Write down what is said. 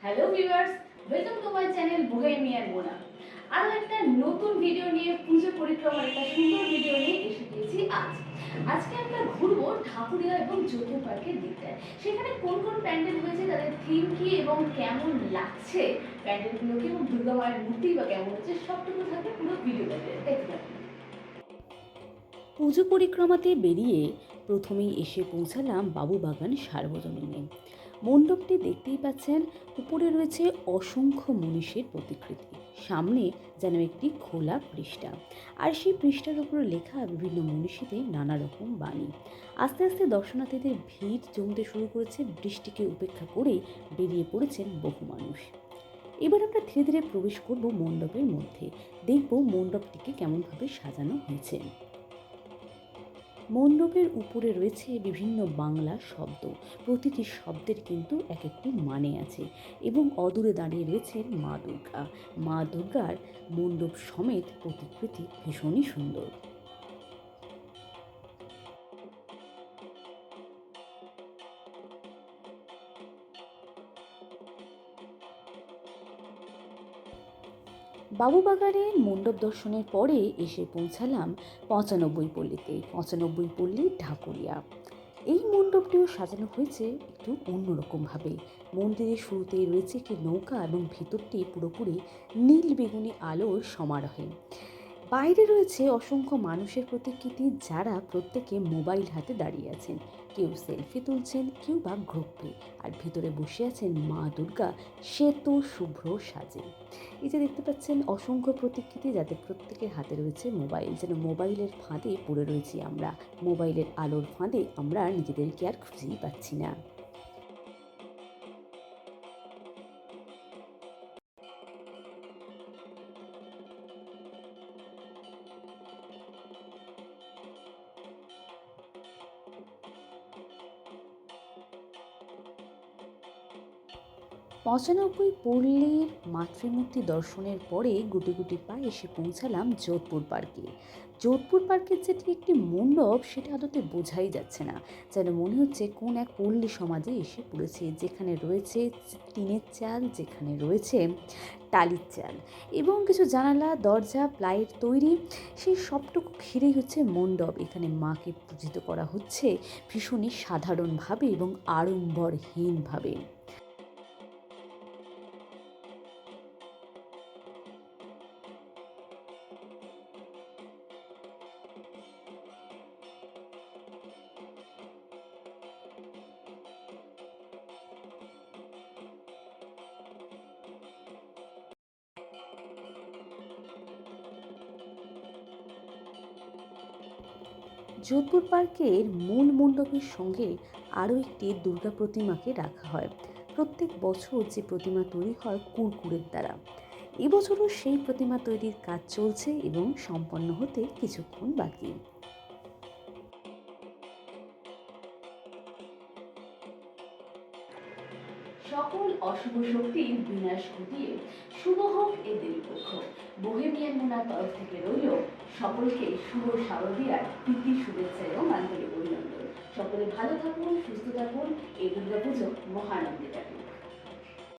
Hello viewers, welcome to my channel bohemian Mona. আরও একটা নতুন ভিডিও নিয়ে, পুজো পরিক্রমার একটা সুন্দর ভিডিও নিয়ে এসে গিয়েছি আজকে আমরা ঘুরবো ঠাকুরিয়া এবং যোধপুর পার্কের দিকটায়। সেখানে কোন কোন প্যান্ডেল হয়েছে, তাদের থিম কি এবং কেমন লাগছে প্যান্ডেলগুলোকে, এবং দুর্গা মায়ের মূর্তি বা কেমন হচ্ছে, সবটুকু থাকবে পুরো ভিডিওটা দেখতে থাকুন। পুজো পরিক্রমাতে বেরিয়ে প্রথমেই এসে পৌঁছালাম বাবুবাগান সার্বজনীনে। মণ্ডপটি দেখতেই পাচ্ছেন, উপরে রয়েছে অসংখ্য মনীষীর প্রতিকৃতি, সামনে যেন একটি খোলা পৃষ্ঠা, আর সেই পৃষ্ঠার উপর লেখা বিভিন্ন মনীষীদের নানা রকম বাণী। আস্তে আস্তে দর্শনার্থীদের ভিড় জমতে শুরু করেছে। বৃষ্টিকে উপেক্ষা করেই বেরিয়ে পড়েছেন বহু মানুষ। এবার আমরা ধীরে ধীরে প্রবেশ করব মণ্ডপের মধ্যে, দেখব মণ্ডপটিকে কেমনভাবে সাজানো হয়েছে। মণ্ডপের উপরে রয়েছে বিভিন্ন বাংলা শব্দ, প্রতিটি শব্দের কিন্তু এক একটি মানে আছে, এবং অদূরে দাঁড়িয়ে রয়েছেন মা দুর্গা। মা দুর্গার মণ্ডপ সমেত প্রতিকৃতি ভীষণই সুন্দর। বাবুবাগানের মণ্ডপ দর্শনের পরে এসে পৌঁছালাম ৯৫ পল্লীতে। ৯৫ পল্লী ঢাকুরিয়া। এই মণ্ডপটিও সাজানো হয়েছে একটু অন্যরকমভাবে। মন্দিরের শুরুতেই রয়েছে একটি নৌকা, এবং ভেতরটি পুরোপুরি নীল বেগুনি আলোর সমারোহে। বাইরে রয়েছে অসংখ্য মানুষের প্রতিকৃতি, যারা প্রত্যেকে মোবাইল হাতে দাঁড়িয়ে আছেন। কেউ সেলফি তুলছেন, কেউ বা গ্রুপে। আর ভিতরে বসে আছেন মা দুর্গা শ্বেত শুভ্র সাজে। এই যে দেখতে পাচ্ছেন অসংখ্য প্রতিকৃতি, যাতে প্রত্যেকের হাতে রয়েছে মোবাইল, যেন মোবাইলের ফাঁদে পড়ে রয়েছি আমরা। মোবাইলের আলোর ফাঁদে আমরা নিজেদেরকে আর খুঁজেই পাচ্ছি না। পঁচানব্বই পল্লীর মাতৃমূর্তি দর্শনের পরে গুটি গুটি পায়ে এসে পৌঁছালাম যোধপুর পার্কে। যোধপুর পার্কের যেটি একটি মণ্ডপ, সেটা আদতে বোঝাই যাচ্ছে না, যেন মনে হচ্ছে কোন এক পল্লী সমাজে এসে পড়েছে, যেখানে রয়েছে টিনের চাল, যেখানে রয়েছে টালির চাল, এবং কিছু জানালা দরজা প্লাইয়ের তৈরি। সেই সবটুকু ঘিরেই হচ্ছে মণ্ডপ। এখানে মাকে পূজিত করা হচ্ছে ভীষণই সাধারণভাবে এবং আড়ম্বরহীনভাবে। যোধপুর পার্কের মূল মণ্ডপের সঙ্গে আরও একটি দুর্গা প্রতিমাকে রাখা হয়। প্রত্যেক বছর যে প্রতিমা তৈরি হয় কুরকুরের দ্বারা, এবছরও সেই প্রতিমা তৈরির কাজ চলছে এবং সম্পন্ন হতে কিছুক্ষণ বাকি। সকল অশুভ শক্তির বিনাশ ঘটিয়ে শুভ হোক এই দেবীপক্ষ। বোহেমিয়ান মোনার তরফ থেকে রইল সকলকে শুভ শারদীয়ার প্রীতি শুভেচ্ছা এবং আন্তরিক অভিনন্দন। সকলে ভালো থাকুন, সুস্থ থাকুন, এই দুর্গাপুজো মহানন্দে কাটুন।